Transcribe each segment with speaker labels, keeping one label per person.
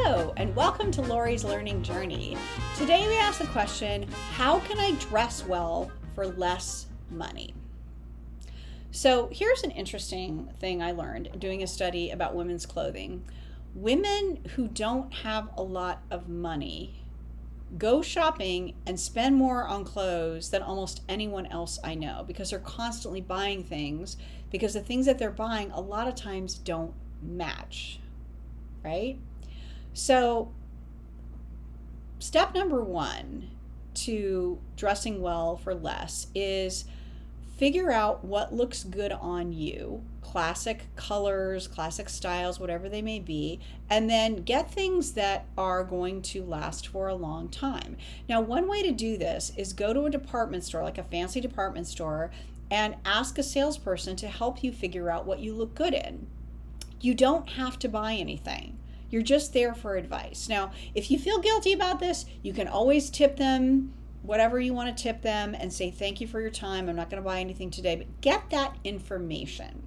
Speaker 1: Hello, and welcome to Lori's Learning Journey. Today we ask the question, how can I dress well for less money? So here's an interesting thing I learned doing a study about women's clothing. Women who don't have a lot of money go shopping and spend more on clothes than almost anyone else I know because they're constantly buying things because the things that they're buying a lot of times don't match, right? So step number one to dressing well for less is figure out what looks good on you, classic colors, classic styles, whatever they may be, and then get things that are going to last for a long time. Now, one way to do this is go to a department store, like a fancy department store, and ask a salesperson to help you figure out what you look good in. You don't have to buy anything. You're just there for advice. Now, if you feel guilty about this, you can always tip them whatever you want to tip them and say, thank you for your time. I'm not going to buy anything today, but get that information.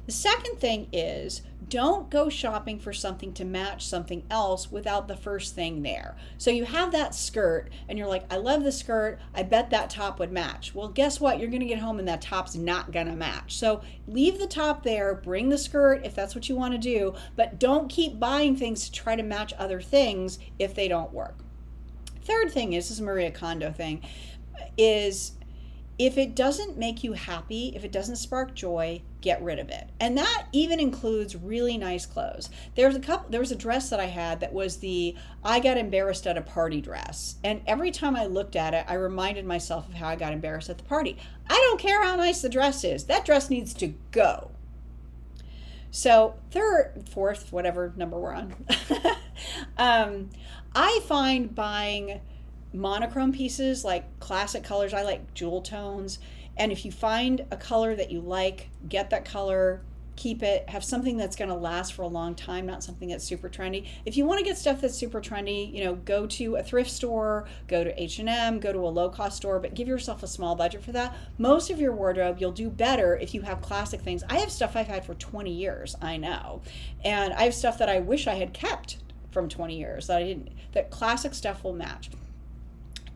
Speaker 1: The second thing is don't go shopping for something to match something else without the first thing there. So you have that skirt and you're like, I love the skirt. I bet that top would match. Well, guess what? You're going to get home and that top's not going to match. So leave the top there, bring the skirt if that's what you want to do, but don't keep buying things to try to match other things if they don't work. Third thing is, this is a Maria Kondo thing, is if it doesn't make you happy, if it doesn't spark joy, get rid of it. And that even includes really nice clothes. There was a dress that I had that was the I got embarrassed at a party dress. And every time I looked at it, I reminded myself of how I got embarrassed at the party. I don't care how nice the dress is. That dress needs to go. So fourth, whatever number we're on, I find buying monochrome pieces, like classic colors. I like jewel tones. And if you find a color that you like, get that color, keep it, have something that's going to last for a long time, not something that's super trendy. If you want to get stuff that's super trendy, go to a thrift store, go to H&M, go to a low-cost store, but give yourself a small budget for that. Most of your wardrobe, you'll do better if you have classic things. I have stuff I've had for 20 years, I know. And I have stuff that I wish I had kept from 20 years that I didn't. That classic stuff will match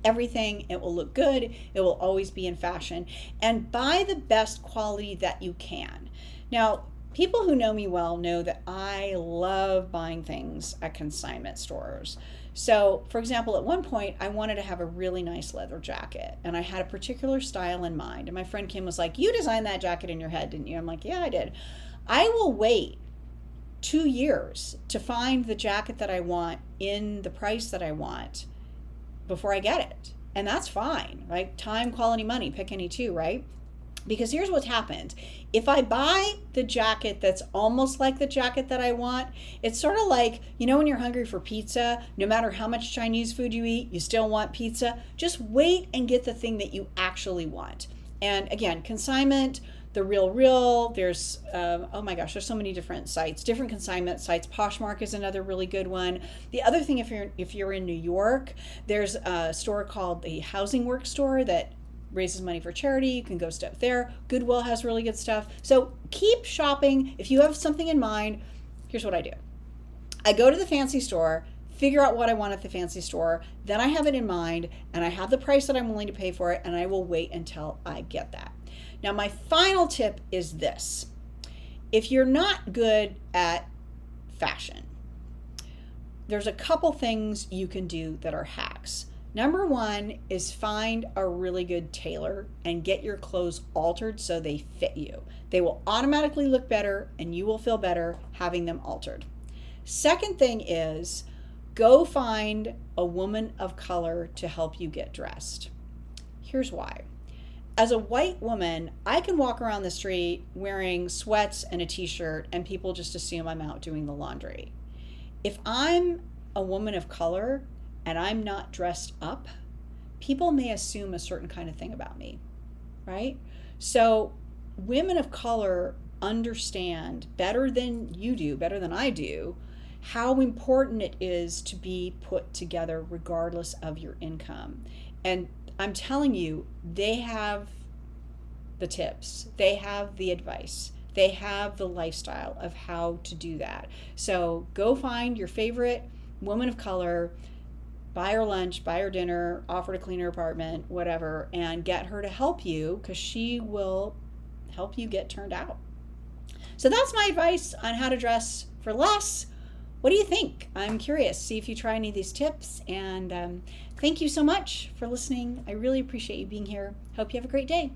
Speaker 1: everything. It will look good. It will always be in fashion. And buy the best quality that you can. Now, people who know me well know that I love buying things at consignment stores. So, for example, at one point, I wanted to have a really nice leather jacket, and I had a particular style in mind. And my friend Kim was like, you designed that jacket in your head, didn't you? I'm like, yeah, I did. I will wait 2 years to find the jacket that I want in the price that I want before I get it. And that's fine, right? Time, quality, money, pick any two, right? Because here's what's happened. If I buy the jacket that's almost like the jacket that I want, it's sort of like, when you're hungry for pizza, no matter how much Chinese food you eat, you still want pizza. Just wait and get the thing that you actually want. And again, consignment, The RealReal, there's, oh my gosh, there's so many different sites, different consignment sites. Poshmark is another really good one. The other thing, if you're in New York, there's a store called the Housing Works store that raises money for charity. You can go stuff there. Goodwill has really good stuff. So keep shopping. If you have something in mind, here's what I do. I go to the fancy store, figure out what I want at the fancy store, then I have it in mind, and I have the price that I'm willing to pay for it, and I will wait until I get that. Now, my final tip is this. If you're not good at fashion, there's a couple things you can do that are hacks. Number one is find a really good tailor and get your clothes altered so they fit you. They will automatically look better and you will feel better having them altered. Second thing is go find a woman of color to help you get dressed. Here's why. As a white woman, I can walk around the street wearing sweats and a t-shirt and people just assume I'm out doing the laundry. If I'm a woman of color and I'm not dressed up, people may assume a certain kind of thing about me, right? So women of color understand better than you do, better than I do, how important it is to be put together regardless of your income. And I'm telling you, they have the tips, they have the advice, they have the lifestyle of how to do that. So go find your favorite woman of color, buy her lunch, buy her dinner, offer to clean her apartment, whatever, and get her to help you, because she will help you get turned out. So that's my advice on how to dress for less. What do you think? I'm curious. See if you try any of these tips. And thank you so much for listening. I really appreciate you being here. Hope you have a great day.